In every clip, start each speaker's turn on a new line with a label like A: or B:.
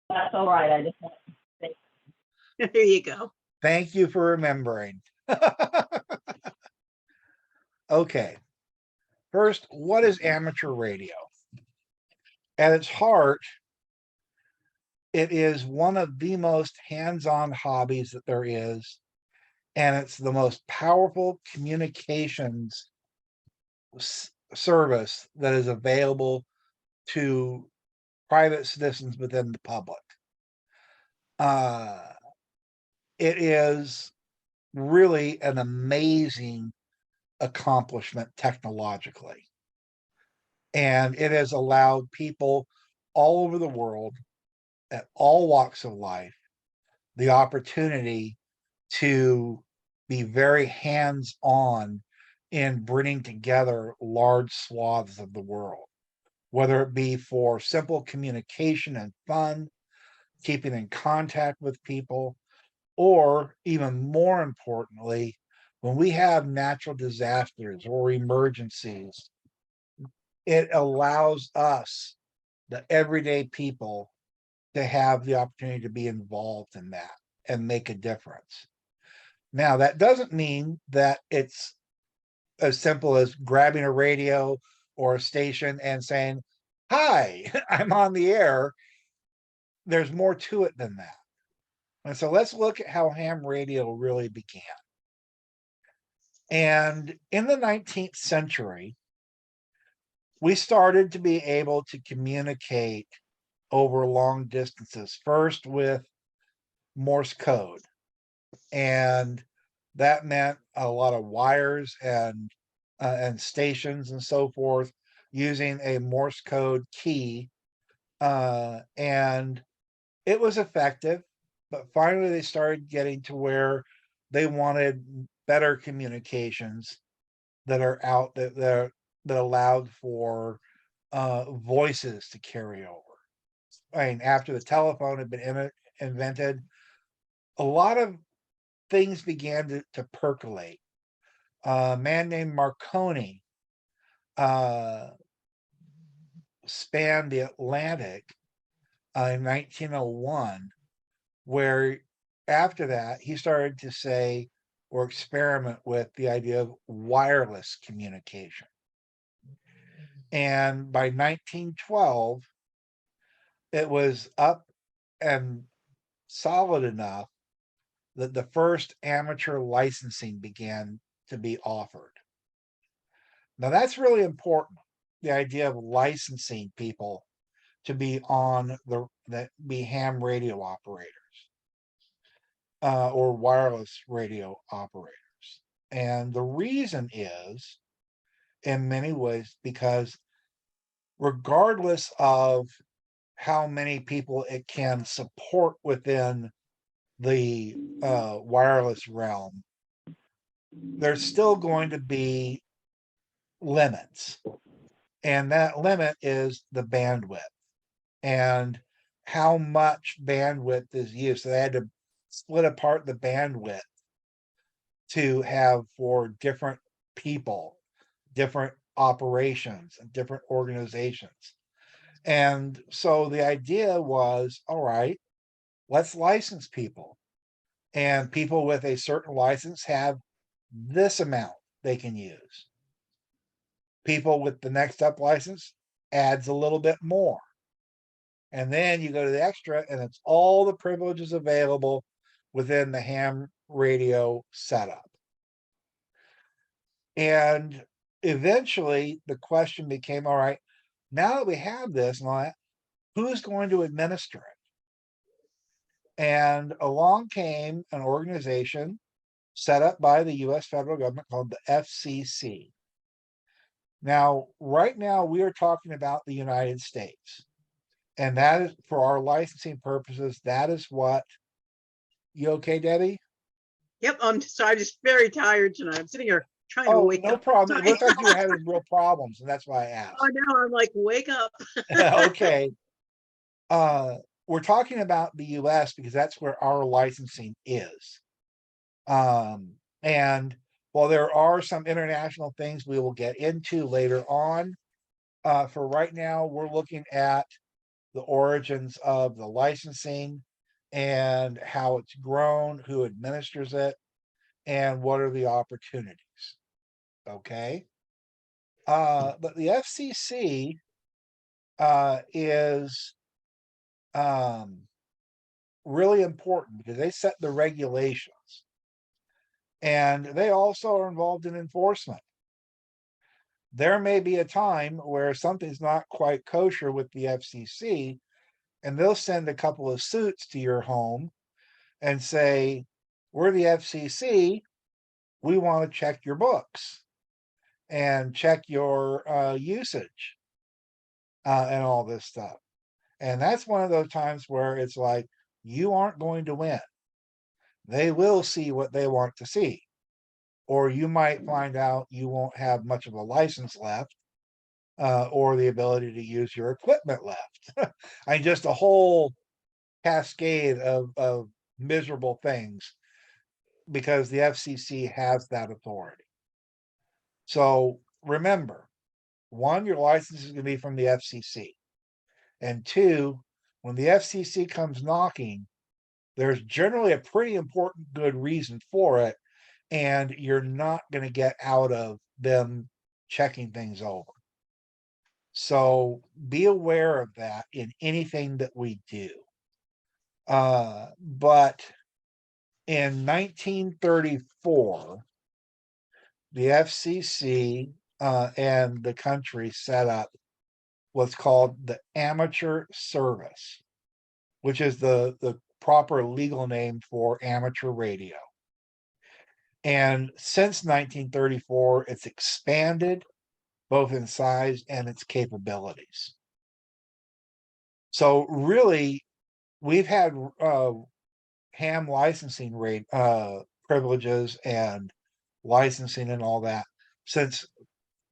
A: That's all right. I just want to say
B: There you go.
C: Thank you for remembering. Okay. First, what is amateur radio? At its heart, it is one of the most hands-on hobbies that there is, and it's the most powerful communications service that is available to private citizens within the public. Uh, it is really an amazing accomplishment technologically. And it has allowed people all over the world at all walks of life the opportunity to be very hands on in bringing together large swaths of the world, whether it be for simple communication and fun, keeping in contact with people, or even more importantly, when we have natural disasters or emergencies, it allows us, the everyday people, to have the opportunity to be involved in that and make a difference. Now, that doesn't mean that it's as simple as grabbing a radio or a station and saying, "Hi, I'm on the air." There's more to it than that. And so let's look at how ham radio really began. And in the 19th century, we started to be able to communicate over long distances, first with Morse code. And that meant a lot of wires and stations and so forth using a Morse code key. And it was effective, but finally they started getting to where they wanted better communications that are out that allowed for voices to carry over. I mean, after the telephone had been invented, a lot of things began to percolate. A man named Marconi uh, spanned the Atlantic in 1901, where after that he started to say or experiment with the idea of wireless communication. And by 1912, it was up and solid enough that the first amateur licensing began to be offered. Now, that's really important, the idea of licensing people to be on that be ham radio operators or wireless radio operators. And the reason is, in many ways, because regardless of how many people it can support within the wireless realm, there's still going to be limits. And that limit is the bandwidth and how much bandwidth is used. So they had to split apart the bandwidth to have for different people, different operations, and different organizations. And so the idea was, all right, let's license people. And people with a certain license have this amount they can use. People with the next up license adds a little bit more. And then you go to the extra, and it's all the privileges available within the ham radio setup. And eventually the question became, all right, now that we have this and all that, who's going to administer it? And along came an organization set up by the US federal government called the FCC. Now, right now, we are talking about the United States. And that is, for our licensing purposes, that is what. You okay, Debbie?
B: Yep, I'm just very tired tonight. I'm sitting here trying to
C: Oh,
B: wake
C: no
B: up.
C: problem. It
B: Sorry.
C: looked like you were having real problems, and that's why I
B: Oh
C: asked.
B: no, I'm like, wake up.
C: Okay. We're talking about the US because that's where our licensing is. And while there are some international things we will get into later on, for right now, we're looking at the origins of the licensing and how it's grown, who administers it, and what are the opportunities. Okay. But the FCC is really important because they set the regulations and they also are involved in enforcement. There may be a time where something's not quite kosher with the FCC, and they'll send a couple of suits to your home and say, we're the FCC, we want to check your books and check your usage and all this stuff. And that's one of those times where it's like, you aren't going to win. They will see what they want to see. Or you might find out you won't have much of a license left or the ability to use your equipment left. I mean, just a whole cascade of miserable things because the FCC has that authority. So remember, one, your license is going to be from the FCC. And two, when the FCC comes knocking, there's generally a pretty important good reason for it. And you're not going to get out of them checking things over. So be aware of that in anything that we do. But in 1934, the FCC and the country set up what's called the Amateur Service, which is the proper legal name for amateur radio. And since 1934, it's expanded both in size and its capabilities. So really, we've had ham licensing rate privileges and licensing and all that since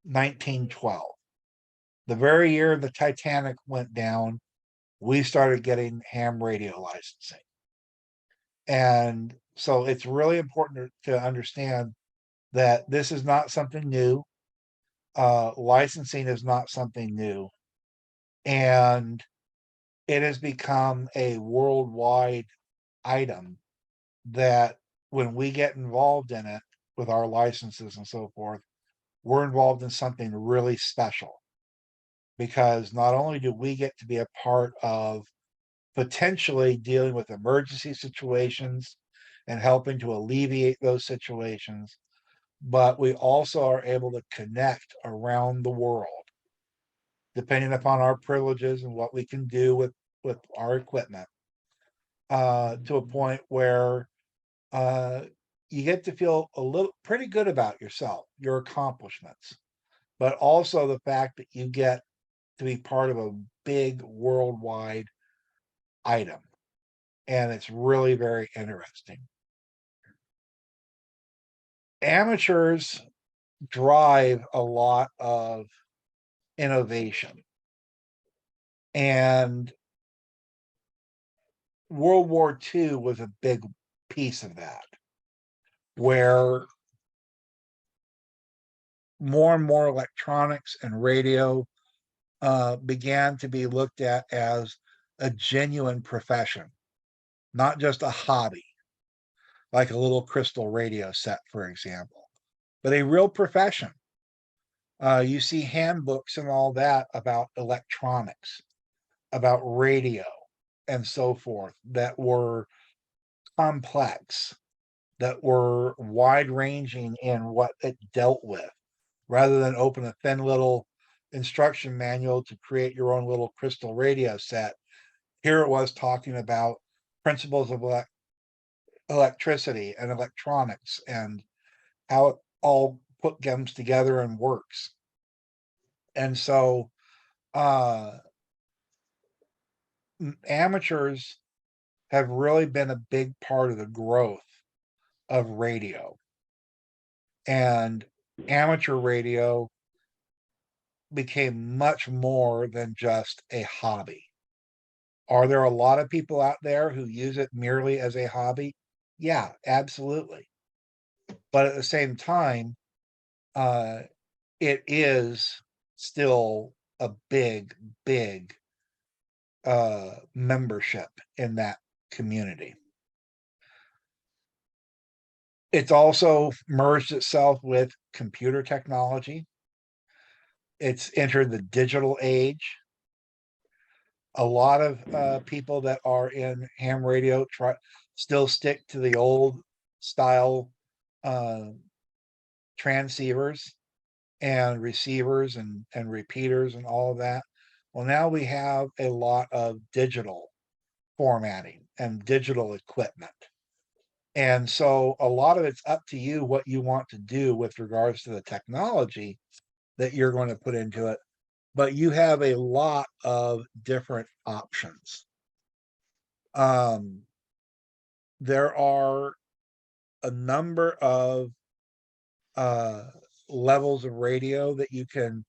C: 1912. The very year the Titanic went down, we started getting ham radio licensing. And so it's really important to understand that this is not something new. Licensing is not something new. And it has become a worldwide item that when we get involved in it with our licenses and so forth, we're involved in something really special. Because not only do we get to be a part of potentially dealing with emergency situations and helping to alleviate those situations, but we also are able to connect around the world, depending upon our privileges and what we can do with our equipment, to a point where you get to feel a little pretty good about yourself, your accomplishments, but also the fact that you get to be part of a big worldwide item. And it's really very interesting. Amateurs drive a lot of innovation. And World War II was a big piece of that, where more and more electronics and radio began to be looked at as a genuine profession, not just a hobby, like a little crystal radio set, for example, but a real profession. You see handbooks and all that about electronics, about radio, and so forth that were complex, that were wide ranging in what it dealt with, rather than open a thin little instruction manual to create your own little crystal radio set. Here it was talking about principles of electricity and electronics and how it all comes together and works. And so amateurs have really been a big part of the growth of radio. And amateur radio became much more than just a hobby. Are there a lot of people out there who use it merely as a hobby? Yeah, absolutely. But at the same time, it is still a big, big membership in that community. It's also merged itself with computer technology. It's entered the digital age. A lot of people that are in ham radio still stick to the old style transceivers and receivers and repeaters and all of that. Well, now we have a lot of digital formatting and digital equipment. And so a lot of it's up to you what you want to do with regards to the technology that you're going to put into it. But you have a lot of different options. There are a number of levels of radio that you can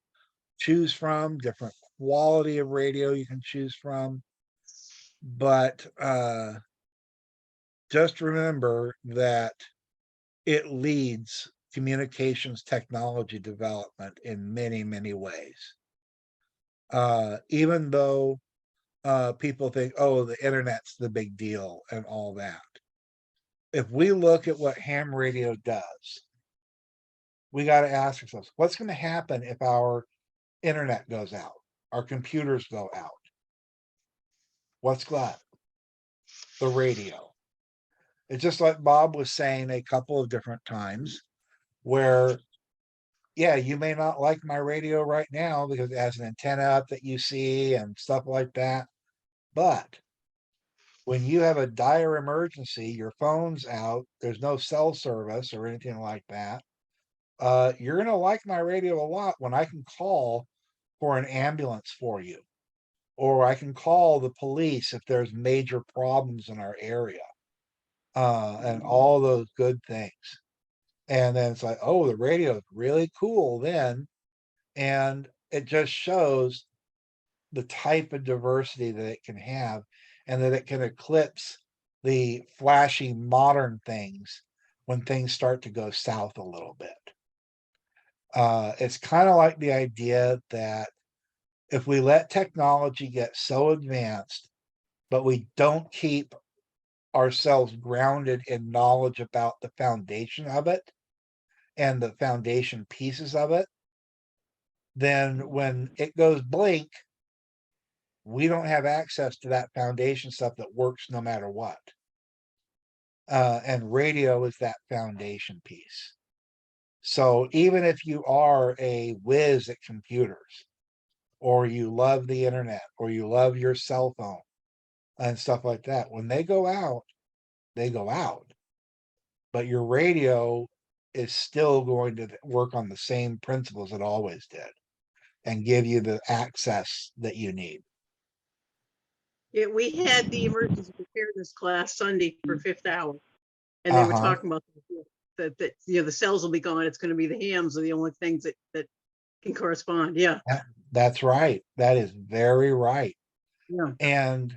C: choose from, different quality of radio you can choose from. But just remember that it leads communications technology development in many, many ways. Even though people think, oh, the internet's the big deal and all that. If we look at what ham radio does, we got to ask ourselves, what's going to happen if our internet goes out, our computers go out? What's that? The radio. It's just like Bob was saying a couple of different times where, yeah, you may not like my radio right now because it has an antenna up that you see and stuff like that. But when you have a dire emergency, your phone's out, there's no cell service or anything like that. You're going to like my radio a lot when I can call for an ambulance for you, or I can call the police if there's major problems in our area, and all those good things. And then it's like, oh, the radio is really cool then. And it just shows the type of diversity that it can have and that it can eclipse the flashy modern things when things start to go south a little bit. It's kind of like the idea that if we let technology get so advanced, but we don't keep ourselves grounded in knowledge about the foundation of it and the foundation pieces of it, then when it goes blink, we don't have access to that foundation stuff that works no matter what. And radio is that foundation piece. So even if you are a whiz at computers, or you love the internet, or you love your cell phone and stuff like that, when they go out, they go out. But your radio is still going to work on the same principles it always did and give you the access that you need.
B: Yeah, we had the emergency preparedness class Sunday for 5th hour. And they were talking about that, the cells will be gone. It's going to be the hams are the only things that can correspond. Yeah.
C: That's right. That is very right.
B: Yeah.
C: And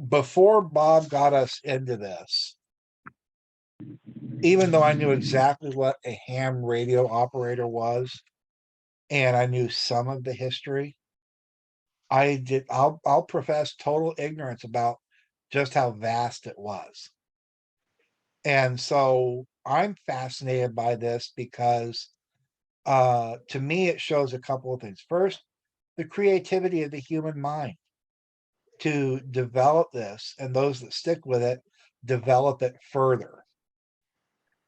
C: before Bob got us into this, even though I knew exactly what a ham radio operator was, and I knew some of the history, I'll profess total ignorance about just how vast it was. And so I'm fascinated by this because to me, it shows a couple of things. First, the creativity of the human mind to develop this, and those that stick with it, develop it further.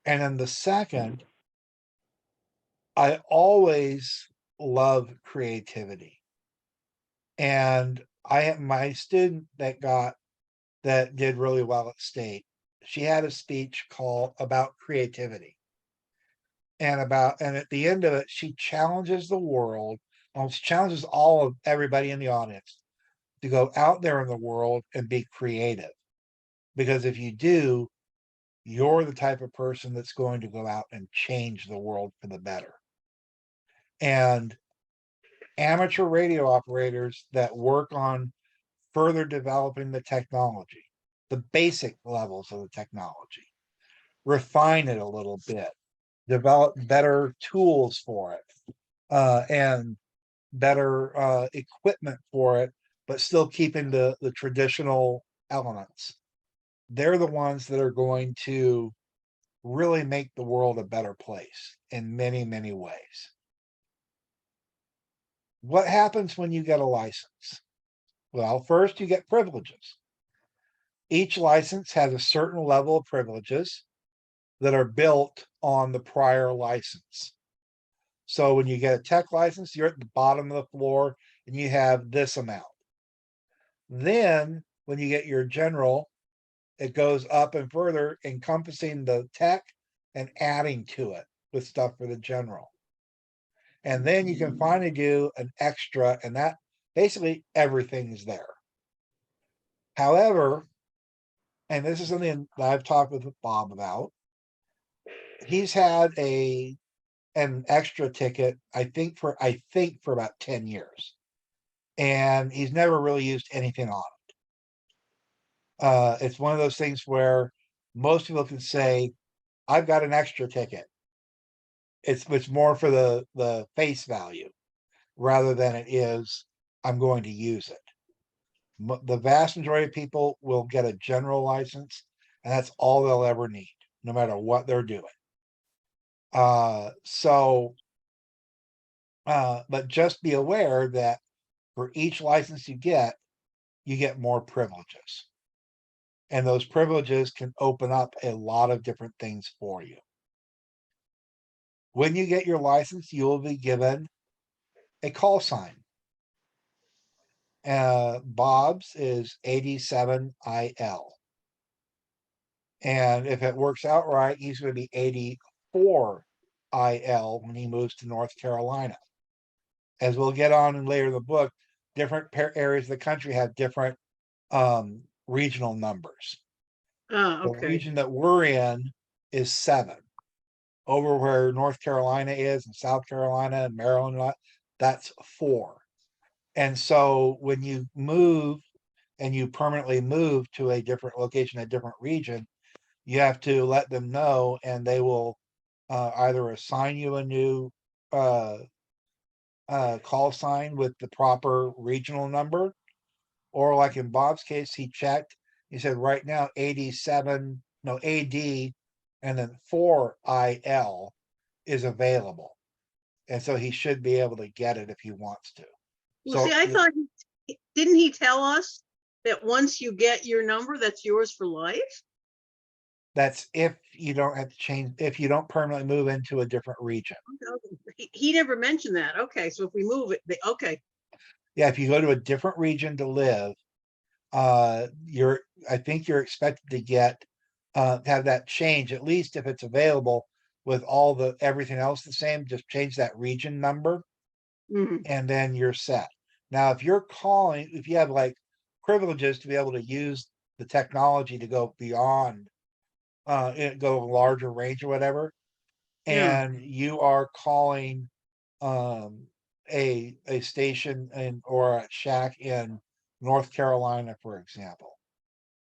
C: And then the second, I always love creativity. And I have my student that did really well at state. She had a speech called about creativity. And at the end of it, she challenges the world, she challenges all of everybody in the audience to go out there in the world and be creative. Because if you do, you're the type of person that's going to go out and change the world for the better. And amateur radio operators that work on further developing the technology, the basic levels of the technology, refine it a little bit, develop better tools for it, and better equipment for it, but still keeping the traditional elements. They're the ones that are going to really make the world a better place in many, many ways. What happens when you get a license? Well, first you get privileges. Each license has a certain level of privileges that are built on the prior license. So when you get a tech license, you're at the bottom of the floor and you have this amount. Then when you get your general, it goes up and further, encompassing the tech and adding to it with stuff for the general. And then you can finally do an extra, and that basically everything's there. However, and this is something that I've talked with Bob about, he's had an extra ticket, I think for about 10 years. And he's never really used anything on it. It's one of those things where most people can say, I've got an extra ticket. It's more for the face value rather than it is, I'm going to use it. The vast majority of people will get a general license, and that's all they'll ever need, no matter what they're doing. But just be aware that for each license you get more privileges. And those privileges can open up a lot of different things for you. When you get your license, you will be given a call sign. Bob's is 87IL. And if it works out right, he's going to be 84IL when he moves to North Carolina. As we'll get on in later in the book, different areas of the country have different regional numbers.
B: Oh,
C: The
B: okay.
C: region that we're in is 7. Over where North Carolina is, and South Carolina and Maryland, that's 4. And so when you move and you permanently move to a different location, a different region, you have to let them know, and they will either assign you a new call sign with the proper regional number, or like in Bob's case, he checked, he said right now AD, and then 4IL is available. And so he should be able to get it if he wants to.
B: Well, see, I thought, didn't he tell us that once you get your number, that's yours for life?
C: That's if you don't have to change, if you don't permanently move into a different region.
B: He never mentioned that. Okay, so if we move it, okay.
C: Yeah, if you go to a different region to live, I think you're expected to get have that change, at least if it's available, with everything else the same. Just change that region number, and then you're set. Now, if you have like privileges to be able to use the technology to go beyond, go a larger range or whatever, and you are calling a station or a shack in North Carolina, for example,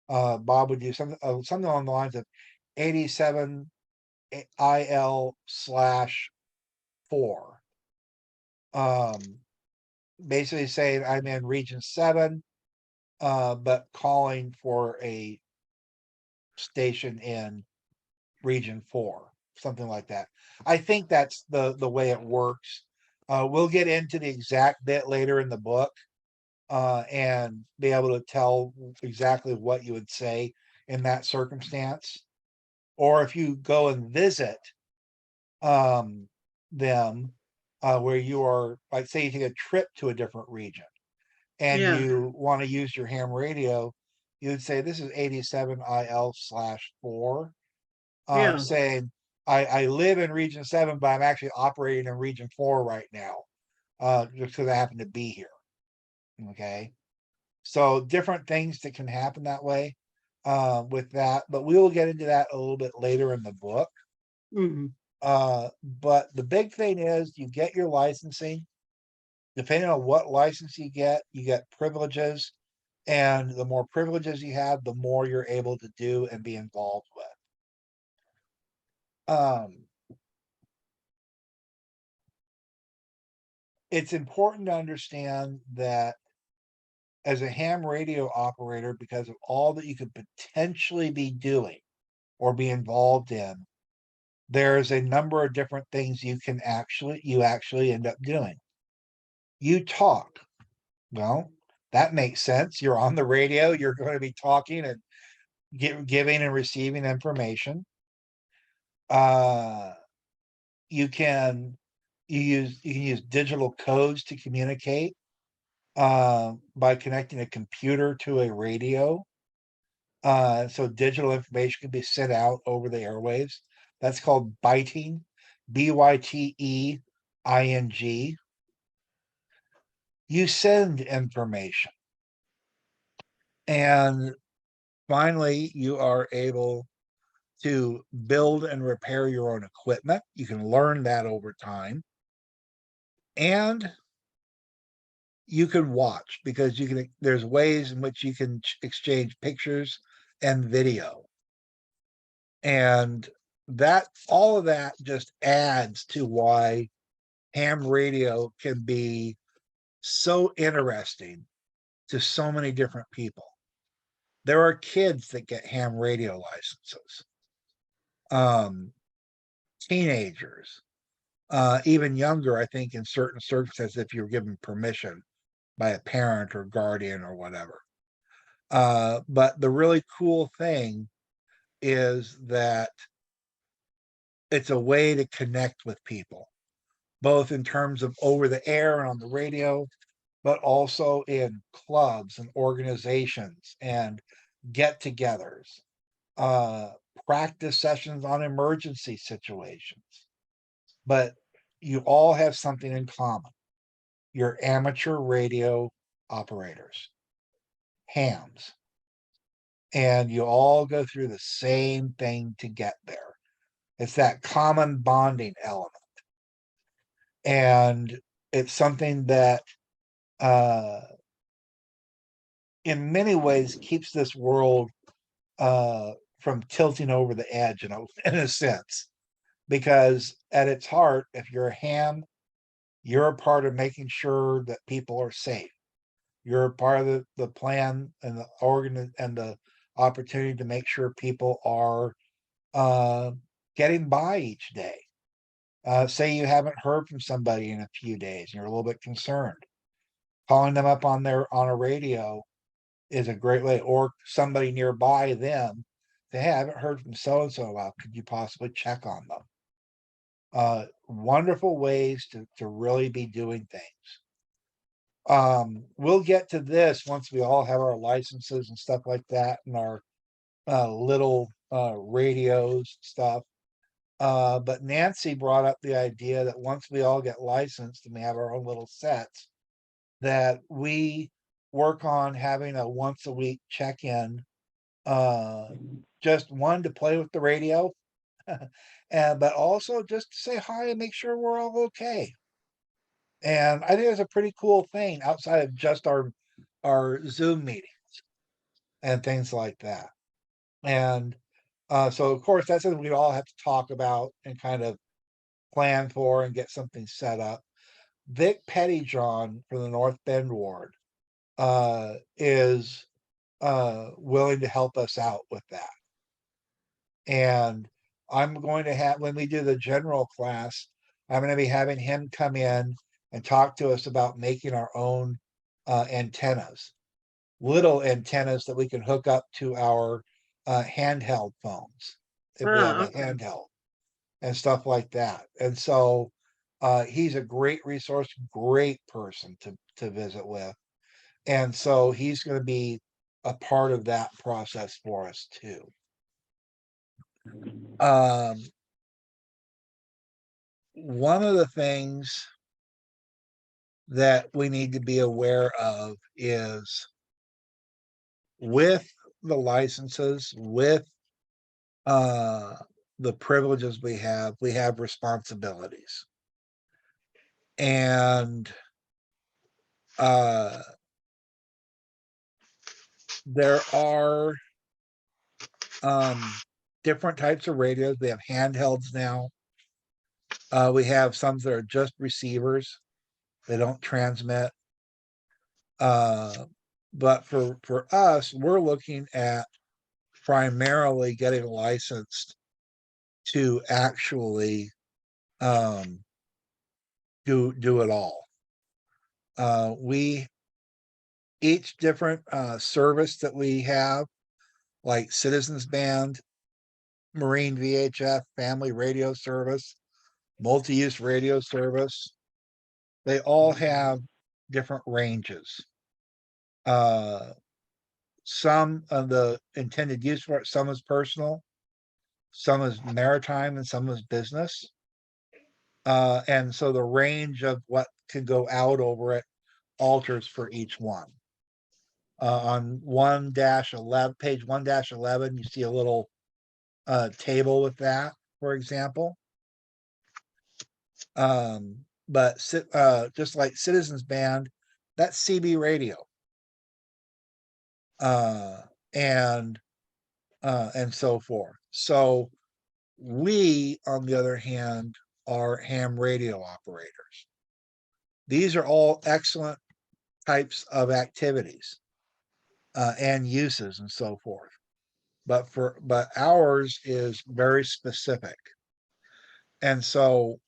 C: Bob would do something along the lines of 87IL/4. Basically saying I'm in region 7, but calling for a station in region 4, something like that. I think that's the way it works. We'll get into the exact bit later in the book, and be able to tell exactly what you would say in that circumstance. Or if you go and visit them, where you are, like, say you take a trip to a different region and you want to use your ham radio, you would say this is 87IL/4, saying I live in region 7, but I'm actually operating in region 4 right now, just because I happen to be here. Okay, so different things that can happen that way with that, but we will get into that a little bit later in the book. But the big thing is you get your licensing. Depending on what license you get privileges, and the more privileges you have, the more you're able to do and be involved with. it's important to understand that as a ham radio operator, because of all that you could potentially be doing or be involved in, there's a number of different things you actually end up doing. You talk. Well, that makes sense. You're on the radio, you're going to be talking and giving and receiving information. Uh, you can use digital codes to communicate by connecting a computer to a radio. So digital information can be sent out over the airwaves. That's called byting, byteing. You send information. And finally, you are able to build and repair your own equipment. You can learn that over time. And you can watch, because there's ways in which you can exchange pictures and video. And all of that just adds to why ham radio can be so interesting to so many different people. There are kids that get ham radio licenses, teenagers, even younger, I think, in certain circumstances, if you're given permission by a parent or guardian or whatever. But the really cool thing is that it's a way to connect with people, both in terms of over the air and on the radio, but also in clubs and organizations and get-togethers, practice sessions on emergency situations. But you all have something in common. You're amateur radio operators, hams, and you all go through the same thing to get there. It's that common bonding element. And it's something that in many ways keeps this world from tilting over the edge, in a sense, because at its heart, if you're a ham, you're a part of making sure that people are safe. You're a part of the plan and the organ and the opportunity to make sure people are getting by each day. Say you haven't heard from somebody in a few days and you're a little bit concerned. Calling them up on a radio is a great way, or somebody nearby them. Say, hey, I haven't heard from so and so in a while. Could you possibly check on them? Wonderful ways to really be doing things. We'll get to this once we all have our licenses and stuff like that, and our little radios stuff. But Nancy brought up the idea that once we all get licensed and we have our own little sets, that we work on having a once a week check-in, just one to play with the radio, but also just to say hi and make sure we're all okay. And I think it's a pretty cool thing outside of just our Zoom meetings and things like that. And so of course that's something we all have to talk about and kind of plan for and get something set up. Vic Pettyjohn from the North Bend ward is willing to help us out with that. And I'm going to have, when we do the general class, I'm going to be having him come in and talk to us about making our own antennas, little antennas that we can hook up to our handheld phones if we have a
B: Okay.
C: handheld and stuff like that. And so he's a great resource, great person to visit with. And so he's going to be a part of that process for us too. One of the things that we need to be aware of is with the licenses, with the privileges we have responsibilities. And there are different types of radios. We have handhelds now. We have some that are just receivers. They don't transmit. But for us, we're looking at primarily getting licensed to actually do it all. We each different service that we have, like Citizens Band, Marine VHF, Family Radio Service, Multi-Use Radio Service, they all have different ranges. Some of the intended use for it, some is personal, some is maritime, and some is business. And so the range of what can go out over it alters for each one. On 1-11, page 1-11, you see a little table with that, for example. But just like Citizens Band, that's CB radio. And so forth. So we, on the other hand, are ham radio operators. These are all excellent types of activities and uses and so forth. But ours is very specific. And so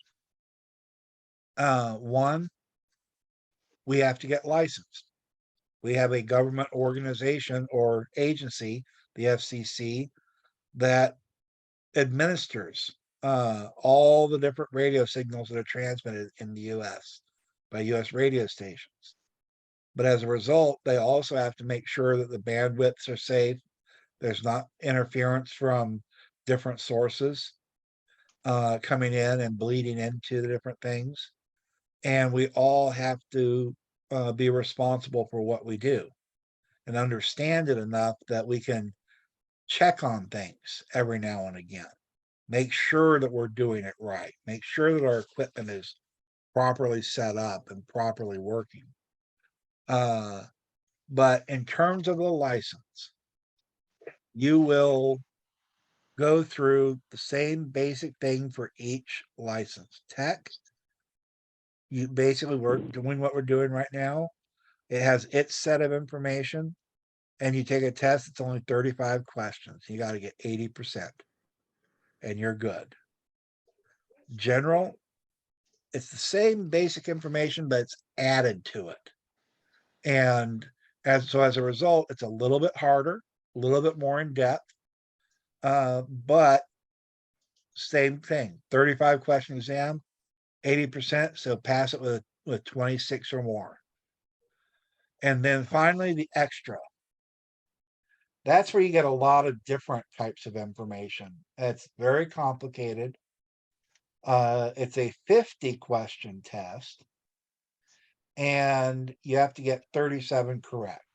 C: one, we have to get licensed. We have a government organization or agency, the FCC, that administers all the different radio signals that are transmitted in the US by US radio stations. But as a result, they also have to make sure that the bandwidths are safe. There's not interference from different sources coming in and bleeding into the different things. And we all have to be responsible for what we do and understand it enough that we can check on things every now and again. Make sure that we're doing it right. Make sure that our equipment is properly set up and properly working. But in terms of the license, you will go through the same basic thing for each license. Tech, you basically, we're doing what we're doing right now. It has its set of information, and you take a test. It's only 35 questions. You got to get 80%, and you're good. General, it's the same basic information, but it's added to it. And as a result, it's a little bit harder, a little bit more in depth, but same thing, 35 question exam, 80%, so pass it with 26 or more. And then finally, the extra. That's where you get a lot of different types of information. It's very complicated. It's a 50 question test, and you have to get 37 correct.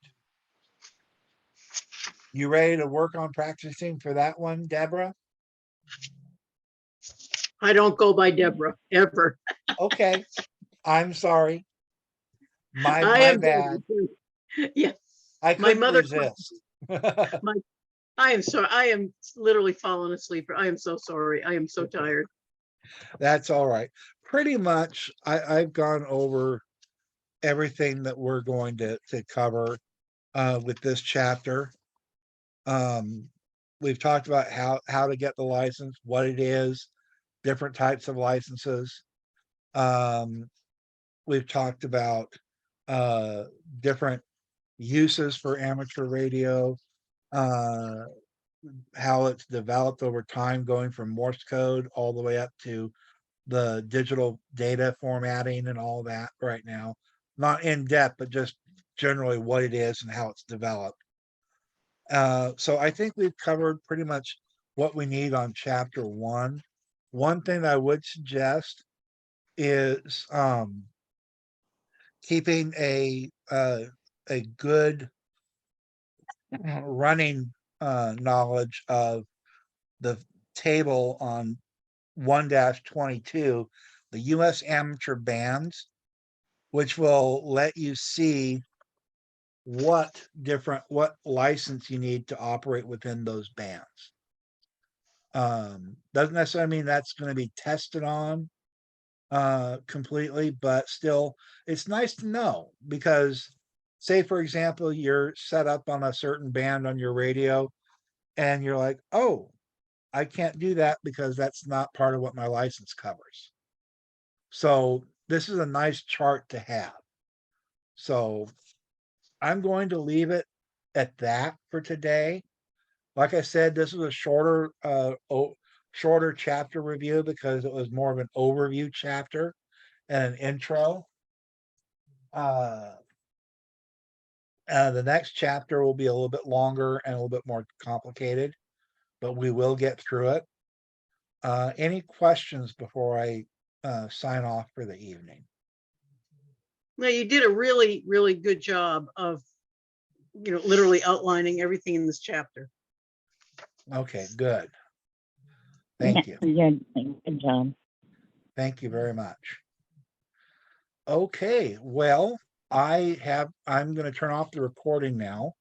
C: You ready to work on practicing for that one, Deborah?
B: I don't go by Deborah ever.
C: Okay, I'm sorry.
B: I
C: My
B: am
C: bad.
B: Yeah,
C: I
B: my
C: couldn't
B: mother.
C: resist.
B: I am sorry. I am literally falling asleep. I am so sorry. I am so tired.
C: That's all right. Pretty much, I've gone over everything that we're going to cover with this chapter. We've talked about how to get the license, what it is, different types of licenses. We've talked about different uses for amateur radio, how it's developed over time, going from Morse code all the way up to the digital data formatting and all that right now. Not in depth, but just generally what it is and how it's developed. So I think we've covered pretty much what we need on chapter 1. One thing I would suggest is keeping a good running knowledge of the table on 1-22, the US amateur bands, which will let you see what license you need to operate within those bands. Doesn't necessarily mean that's going to be tested on, completely, but still, it's nice to know because say, for example, you're set up on a certain band on your radio and you're like, oh, I can't do that because that's not part of what my license covers. So this is a nice chart to have. So I'm going to leave it at that for today. Like I said, this is a shorter chapter review because it was more of an overview chapter and an intro. The next chapter will be a little bit longer and a little bit more complicated, but we will get through it. Any questions before I sign off for the evening?
B: No, you did a really, really good job of, literally outlining everything in this chapter.
C: Okay, good. Thank you.
A: Good job.
C: Thank you very much. Okay, well, I'm going to turn off the recording now.